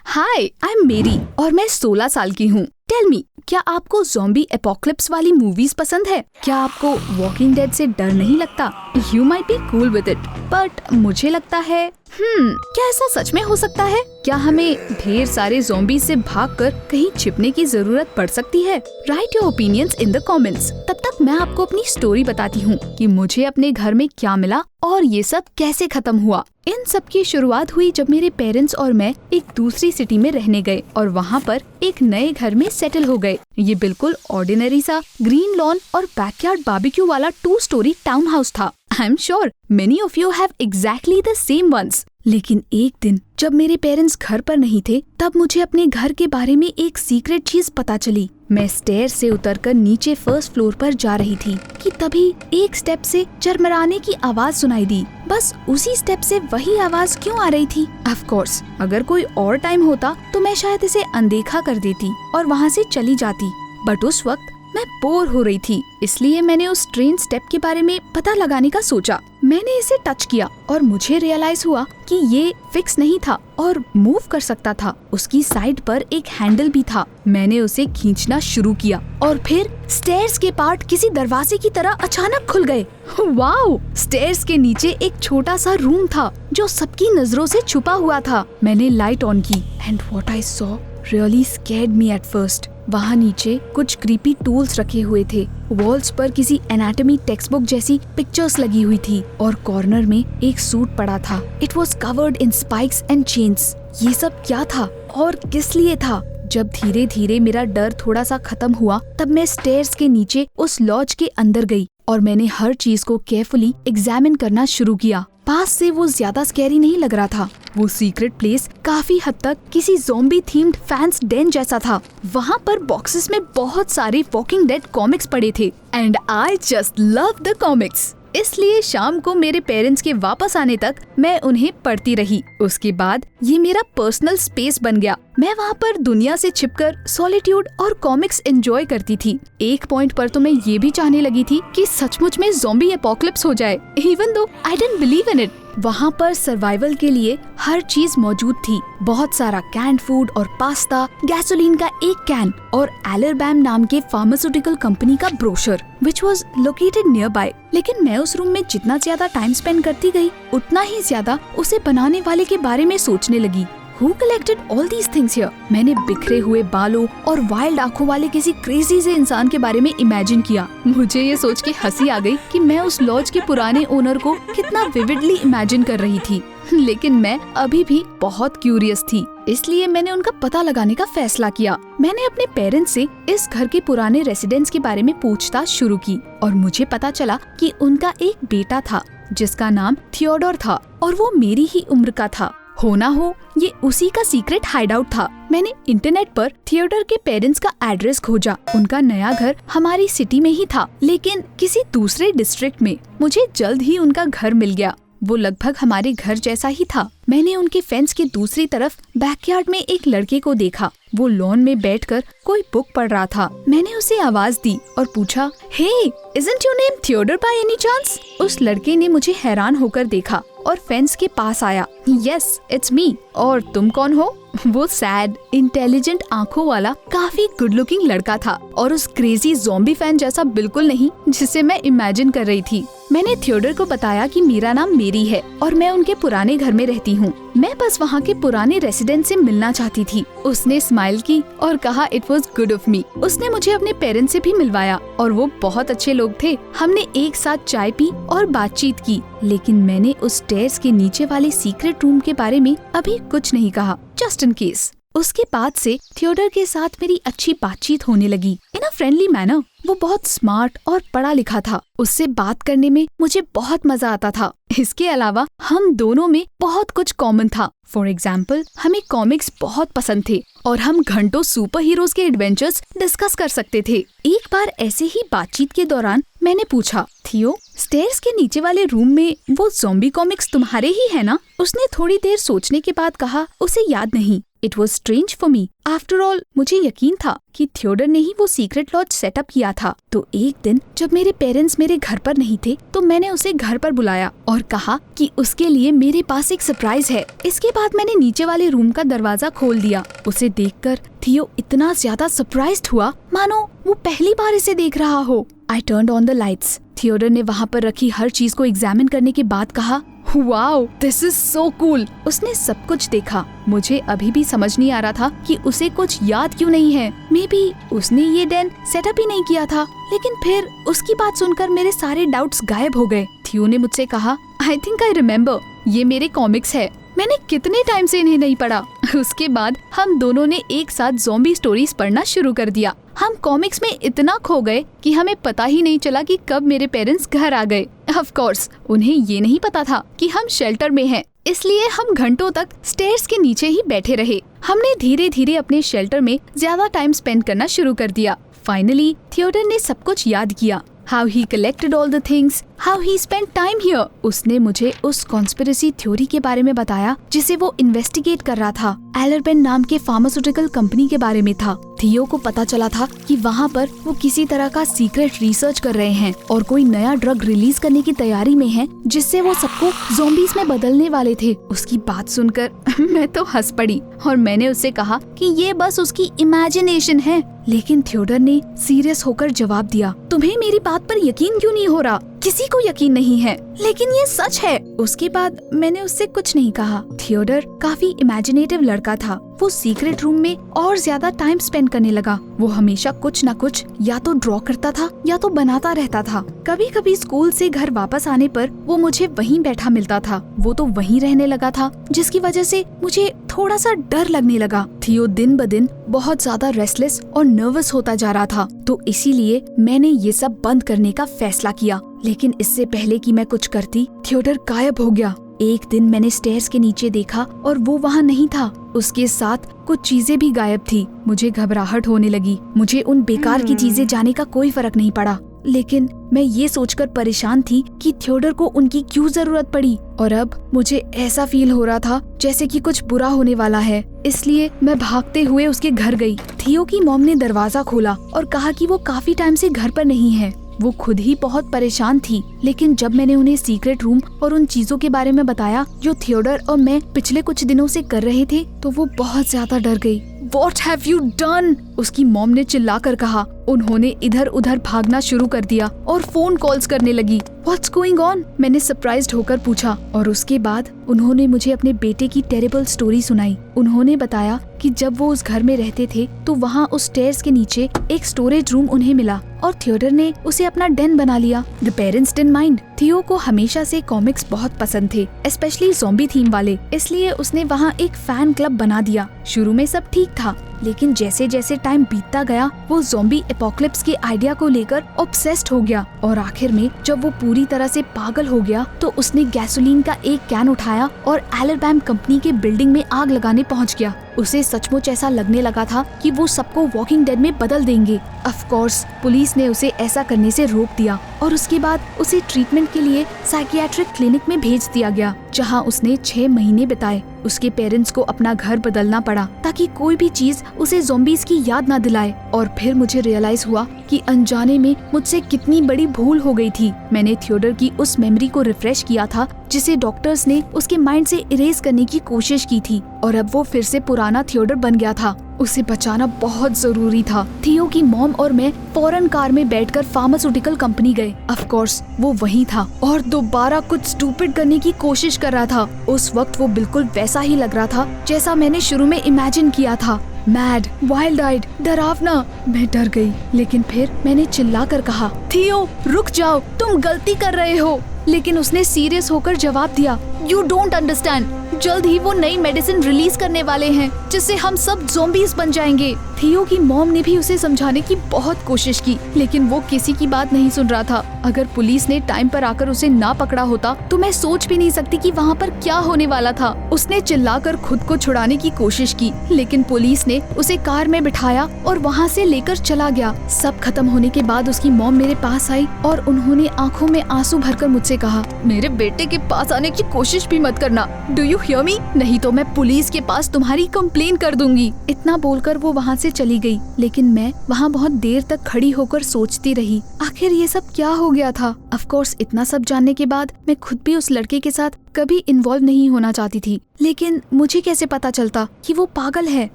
Hi, I am मेरी और मैं 16 साल की हूँ। टेल मी, क्या आपको ज़ॉम्बी एपोकलिप्स वाली मूवीज पसंद है? क्या आपको वॉकिंग डेड से डर नहीं लगता? You might be cool with it, but मुझे लगता है क्या ऐसा सच में हो सकता है? क्या हमें ढेर सारे ज़ॉम्बीज से भागकर कहीं छिपने की जरूरत पड़ सकती है? Right your opinions in the comments. तब तक मैं आपको अपनी स्टोरी बताती हूँ कि मुझे अपने घर में क्या मिला और ये सब कैसे खत्म हुआ। इन सब की शुरुआत हुई जब मेरे पेरेंट्स और मैं एक दूसरी सिटी में रहने गए और वहाँ पर एक नए घर में सेटल हो गए। ये बिल्कुल ऑर्डिनरी सा ग्रीन लॉन और बैकयार्ड बारबेक्यू वाला 2 स्टोरी टाउन हाउस था। I am sure many of you have exactly the same ones. लेकिन एक दिन जब मेरे पेरेंट्स घर पर नहीं थे, तब मुझे अपने घर के बारे में एक सीक्रेट चीज पता चली। मैं स्टेयर से उतरकर नीचे फर्स्ट फ्लोर पर जा रही थी कि तभी एक स्टेप से चरमराने की आवाज सुनाई दी। बस उसी स्टेप से वही आवाज क्यों आ रही थी? ऑफ कोर्स, अगर कोई और टाइम होता तो मैं शायद इसे अनदेखा कर देती और वहाँ से चली जाती, बट उस वक्त मैं बोर हो रही थी, इसलिए मैंने उस ट्रेन स्टेप के बारे में पता लगाने का सोचा। मैंने इसे टच किया और मुझे रियलाइज हुआ कि ये फिक्स नहीं था और मूव कर सकता था। उसकी साइड पर एक हैंडल भी था। मैंने उसे खींचना शुरू किया और फिर स्टेयर्स के पार्ट किसी दरवाजे की तरह अचानक खुल गए। वाओ! स्टेयर्स के नीचे एक छोटा सा रूम था जो सबकी नजरों से छुपा हुआ था। मैंने लाइट ऑन की and what I saw really scared me at first. वहाँ नीचे कुछ क्रीपी टूल्स रखे हुए थे। वॉल्स पर किसी एनाटॉमी टेक्स्ट बुक जैसी पिक्चर्स लगी हुई थी और कॉर्नर में एक सूट पड़ा था। It was covered in spikes and chains. ये सब क्या था और किस लिए था? जब धीरे धीरे मेरा डर थोड़ा सा खत्म हुआ, तब मैं स्टेयर्स के नीचे उस लॉज के अंदर गई और मैंने हर चीज को केयरफुली एग्जामिन करना शुरू किया। पास से वो ज्यादा स्कैरी नहीं लग रहा था। वो सीक्रेट प्लेस काफी हद तक किसी ज़ॉम्बी थीम्ड फैंस डेन जैसा था। वहाँ पर बॉक्सेस में बहुत सारे वॉकिंग डेड कॉमिक्स पड़े थे and I just love the comics. इसलिए शाम को मेरे पेरेंट्स के वापस आने तक मैं उन्हें पढ़ती रही। उसके बाद ये मेरा पर्सनल स्पेस बन गया। मैं वहाँ पर दुनिया से छिपकर सॉलिट्यूड और कॉमिक्स एंजॉय करती थी। एक पॉइंट पर तो मैं ये भी चाहने लगी थी कि सचमुच में ज़ॉम्बी एपोकलिप्स हो जाए, even though I didn't believe in it. वहाँ पर सर्वाइवल के लिए हर चीज मौजूद थी। बहुत सारा कैंड फूड और पास्ता, गैसोलीन का एक कैन और एलरबैम नाम के फार्मास्यूटिकल कंपनी का brochure which was located near by. लेकिन मैं उस रूम में जितना ज्यादा टाइम स्पेंड करती गई, उतना ही ज्यादा उसे बनाने वाले के बारे में सोचने लगी। Who collected all these things here? मैंने बिखरे हुए बालों और वाइल्ड आंखों वाले किसी क्रेजी से इंसान के बारे में इमेजिन किया। मुझे ये सोच के हंसी आ गई कि मैं उस लॉज के पुराने ओनर को कितना विविडली इमेजिन कर रही थी। लेकिन मैं अभी भी बहुत क्यूरियस थी, इसलिए मैंने उनका पता लगाने का फैसला किया। मैंने अपने पेरेंट्स से इस घर के पुराने रेसिडेंट्स के बारे में पूछताछ शुरू की और मुझे पता चला कि उनका एक बेटा था जिसका नाम थियोडोर था और वो मेरी ही उम्र का था। हो ना हो ये उसी का सीक्रेट हाइडआउट था। मैंने इंटरनेट पर थियोडोर के पेरेंट्स का एड्रेस खोजा। उनका नया घर हमारी सिटी में ही था, लेकिन किसी दूसरे डिस्ट्रिक्ट में। मुझे जल्द ही उनका घर मिल गया। वो लगभग हमारे घर जैसा ही था। मैंने उनके फेंस के दूसरी तरफ बैकयार्ड में एक लड़के को देखा। वो लॉन में बैठकर कोई बुक पढ़ रहा था। मैंने उसे आवाज दी और पूछा, हे, isn't your name Theodore by any chance? उस लड़के ने मुझे हैरान होकर देखा और फेंस के पास आया। Yes, it's me. और तुम कौन हो? वो सैड, इंटेलिजेंट आंखों वाला काफी गुड लुकिंग लड़का था और उस क्रेजी ज़ॉम्बी फैन जैसा बिल्कुल नहीं जिसे मैं इमेजिन कर रही थी। मैंने थियोडोर को बताया कि मेरा नाम मेरी है और मैं उनके पुराने घर में रहती हूँ। मैं बस वहाँ के पुराने रेसिडेंट से मिलना चाहती थी। उसने स्माइल की और कहा it was good of me. उसने मुझे अपने पेरेंट्स से भी मिलवाया और वो बहुत अच्छे लोग थे। हमने एक साथ चाय पी और बातचीत की, लेकिन मैंने उस स्टेयर्स के नीचे वाले सीक्रेट रूम के बारे में अभी कुछ नहीं कहा, जस्ट इन केस। उसके बाद से थियोडोर के साथ मेरी अच्छी बातचीत होने लगी इन अ फ्रेंडली मैनर। वो बहुत स्मार्ट और पढ़ा लिखा था। उससे बात करने में मुझे बहुत मजा आता था। इसके अलावा हम दोनों में बहुत कुछ कॉमन था। फॉर एग्जाम्पल, हमें कॉमिक्स बहुत पसंद थे और हम घंटों सुपर हीरोज के एडवेंचर्स डिस्कस कर सकते थे। एक बार ऐसे ही बातचीत के दौरान मैंने पूछा, थियो, स्टेयर्स के नीचे वाले रूम में वो ज़ॉम्बी कॉमिक्स तुम्हारे ही है ना? उसने थोड़ी देर सोचने के बाद कहा, उसे याद नहीं। It was strange for me. After all, मुझे यकीन था कि थियोडर ने ही वो सीक्रेट लॉज सेटअप किया था। तो एक दिन जब मेरे पेरेंट्स मेरे घर पर नहीं थे तो मैंने उसे घर पर बुलाया और कहा कि उसके लिए मेरे पास एक सरप्राइज है। इसके बाद मैंने नीचे वाले रूम का दरवाजा खोल दिया। उसे देखकर थियो इतना ज्यादा सरप्राइज्ड हुआ मानो वो पहली बार इसे देख रहा हो। I turned on the lights. Theodore ने वहाँ पर रखी हर चीज को एग्जामिन करने के बाद कहा, wow, this is so cool. उसने सब कुछ देखा। मुझे अभी भी समझ नहीं आ रहा था कि उसे कुछ याद क्यों नहीं है। मे बी उसने ये डेन सेटअप ही नहीं किया था। लेकिन फिर उसकी बात सुनकर मेरे सारे डाउट्स गायब हो गए। थियो ने मुझसे कहा, आई थिंक आई रिमेम्बर, ये मेरे कॉमिक्स है। मैंने कितने टाइम से इन्हें नहीं पढ़ा। उसके बाद हम दोनों ने एक साथ ज़ॉम्बी स्टोरीज पढ़ना शुरू कर दिया। हम कॉमिक्स में इतना खो गए कि हमें पता ही नहीं चला कि कब मेरे पेरेंट्स घर आ गए। ऑफ कोर्स उन्हें ये नहीं पता था कि हम शेल्टर में हैं, इसलिए हम घंटों तक स्टेयर्स के नीचे ही बैठे रहे। हमने धीरे धीरे अपने शेल्टर में ज्यादा टाइम स्पेंड करना शुरू कर दिया। फाइनली थियोडर ने सब कुछ याद किया। How he collected all the things, how he spent time here. उसने मुझे उस कॉन्स्पिरेसी थ्योरी के बारे में बताया जिसे वो इन्वेस्टिगेट कर रहा था। एलरबेन नाम के फार्मास्यूटिकल कंपनी के बारे में था। थियो को पता चला था कि वहाँ पर वो किसी तरह का सीक्रेट रिसर्च कर रहे हैं और कोई नया ड्रग रिलीज करने की तैयारी में है जिससे वो सबको ज़ॉम्बीज में बदलने वाले थे। उसकी बात सुनकर मैं तो हंस पड़ी और मैंने उससे कहा कि ये बस उसकी इमेजिनेशन है। लेकिन थियोडर ने सीरियस होकर जवाब दिया, तुम्हें मेरी बात पर यकीन क्यों नहीं हो रहा? किसी को यकीन नहीं है, लेकिन ये सच है। उसके बाद मैंने उससे कुछ नहीं कहा। थियोडर काफी इमेजिनेटिव लड़का था। वो सीक्रेट रूम में और ज्यादा टाइम स्पेंड करने लगा। वो हमेशा कुछ न कुछ या तो ड्रॉ करता था या तो बनाता रहता था। कभी कभी स्कूल से घर वापस आने पर वो मुझे वहीं बैठा मिलता था। वो तो वहीं रहने लगा था, जिसकी वजह से मुझे थोड़ा सा डर लगने लगा। थियो दिन ब दिन बहुत ज्यादा रेस्टलेस और नर्वस होता जा रहा था, तो इसीलिए मैंने ये सब बंद करने का फैसला किया। लेकिन इससे पहले कि मैं कुछ करती, थियोडर गायब हो गया। एक दिन मैंने स्टेयर्स के नीचे देखा और वो वहाँ नहीं था। उसके साथ कुछ चीजें भी गायब थी। मुझे घबराहट होने लगी। मुझे उन बेकार की चीजें जाने का कोई फर्क नहीं पड़ा, लेकिन मैं ये सोचकर परेशान थी कि थियोडर को उनकी क्यों जरूरत पड़ी। और अब मुझे ऐसा फील हो रहा था जैसे कि कुछ बुरा होने वाला है। इसलिए मैं भागते हुए उसके घर गई। थियो की मॉम ने दरवाजा खोला और कहा कि वो काफी टाइम से घर पर नहीं है। वो खुद ही बहुत परेशान थी, लेकिन जब मैंने उन्हें सीक्रेट रूम और उन चीजों के बारे में बताया जो थियोडर और मैं पिछले कुछ दिनों से कर रहे थे, तो वो बहुत ज्यादा डर गई। What have you done? उसकी मॉम ने चिल्लाकर कहा। उन्होंने इधर उधर भागना शुरू कर दिया और फोन कॉल्स करने लगी। What's going on? मैंने सरप्राइज्ड होकर पूछा और उसके बाद उन्होंने मुझे अपने बेटे की टेरिबल स्टोरी सुनाई। उन्होंने बताया कि जब वो उस घर में रहते थे तो वहाँ उस स्टेयर्स के नीचे एक स्टोरेज रूम उन्हें मिला और थियोडर ने उसे अपना डेन बना लिया। The parents didn't mind. थियो को हमेशा से कॉमिक्स बहुत पसंद थे, स्पेशली ज़ॉम्बी थीम वाले, इसलिए उसने वहाँ एक फैन क्लब बना दिया। शुरू में सब ठीक था, लेकिन जैसे जैसे टाइम बीतता गया वो ज़ॉम्बी एपोकलिप्स के आइडिया को लेकर ऑब्सेस्ड हो गया और आखिर में जब वो पूरी तरह से पागल हो गया तो उसने गैसोलीन का एक कैन उठाया और एलरबैम कंपनी के बिल्डिंग में आग लगाने पहुंच गया। उसे सचमुच ऐसा लगने लगा था कि वो सबको वॉकिंग डेड में बदल देंगे। ऑफ कोर्स पुलिस ने उसे ऐसा करने से रोक दिया और उसके बाद उसे ट्रीटमेंट के लिए साइकियाट्रिक क्लिनिक में भेज दिया गया, जहां उसने 6 महीने बिताए। उसके पेरेंट्स को अपना घर बदलना पड़ा ताकि कोई भी चीज उसे ज़ॉम्बीज की याद ना दिलाए। और फिर मुझे रियलाइज हुआ कि अनजाने में मुझसे कितनी बड़ी भूल हो गई थी। मैंने थियोडर की उस मेमोरी को रिफ्रेश किया था जिसे डॉक्टर्स ने उसके माइंड से इरेज करने की कोशिश की थी, और अब वो फिर से पुराना थियोडर बन गया था। उसे बचाना बहुत जरूरी था। थियो की मॉम और मैं फौरन कार में बैठकर फार्मास्यूटिकल कंपनी गए। ऑफ कोर्स वो वहीं था और दोबारा कुछ स्टूपिड करने की कोशिश कर रहा था। उस वक्त वो बिल्कुल वैसा ही लग रहा था जैसा मैंने शुरू में इमेजिन किया था। मैड, वाइल्ड आइड, डरावना। मैं डर गई, लेकिन फिर मैंने चिल्लाकर कहा, थियो रुक जाओ, तुम गलती कर रहे हो। लेकिन उसने सीरियस होकर जवाब दिया, यू डोंट अंडरस्टैंड, जल्द ही वो नई मेडिसिन रिलीज करने वाले हैं जिससे हम सब ज़ॉम्बीज बन जाएंगे। थियो की मॉम ने भी उसे समझाने की बहुत कोशिश की, लेकिन वो किसी की बात नहीं सुन रहा था। अगर पुलिस ने टाइम पर आकर उसे ना पकड़ा होता तो मैं सोच भी नहीं सकती कि वहाँ पर क्या होने वाला था। उसने चिल्लाकर खुद को छुड़ाने की कोशिश की, लेकिन पुलिस ने उसे कार में बिठाया और वहाँ से लेकर चला गया। सब खत्म होने के बाद उसकी मॉम मेरे पास आई और उन्होंने आंखों में आंसू भरकर मुझसे कहा, मेरे बेटे के पास आने की कोशिश भी मत करना। Do you hear me? नहीं तो मैं पुलिस के पास तुम्हारी कंप्लेन कर दूंगी। इतना बोलकर वो वहाँ से चली गई, लेकिन मैं वहाँ बहुत देर तक खड़ी होकर सोचती रही, आखिर ये सब क्या हो गया था। ऑफ कोर्स इतना सब जानने के बाद मैं खुद भी उस लड़के के साथ कभी इन्वॉल्व नहीं होना चाहती थी, लेकिन मुझे कैसे पता चलता कि वो पागल है।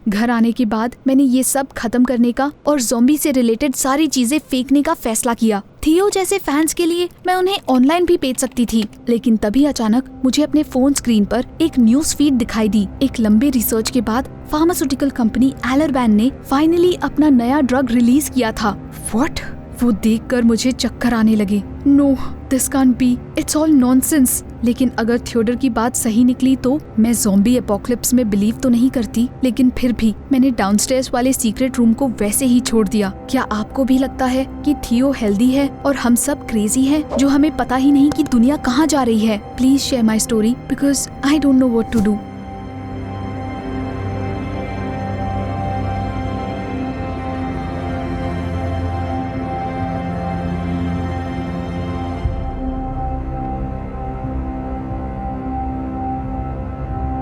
घर आने के बाद मैंने ये सब खत्म करने का और ज़ॉम्बी से रिलेटेड सारी चीजें फेंकने का फैसला किया। थियो जैसे फैंस के लिए मैं उन्हें ऑनलाइन भी बेच सकती थी, लेकिन तभी अचानक मुझे अपने फोन स्क्रीन पर एक न्यूज फीड दिखाई दी। एक लंबे रिसर्च के बाद फार्मास्यूटिकल कंपनी एलरबैन ने फाइनली अपना नया ड्रग रिलीज किया था। व्हाट? वो देखकर मुझे चक्कर आने लगे। No, this can't be, it's all nonsense. लेकिन अगर थियोडर की बात सही निकली तो मैं ज़ॉम्बी एपोकलिप्स में बिलीव तो नहीं करती, लेकिन फिर भी मैंने डाउनस्टेयर्स वाले सीक्रेट रूम को वैसे ही छोड़ दिया। क्या आपको भी लगता है कि थियो हेल्दी है और हम सब क्रेजी हैं, जो हमें पता ही नहीं कि दुनिया कहाँ जा रही है? Please share my story because I don't know what to do.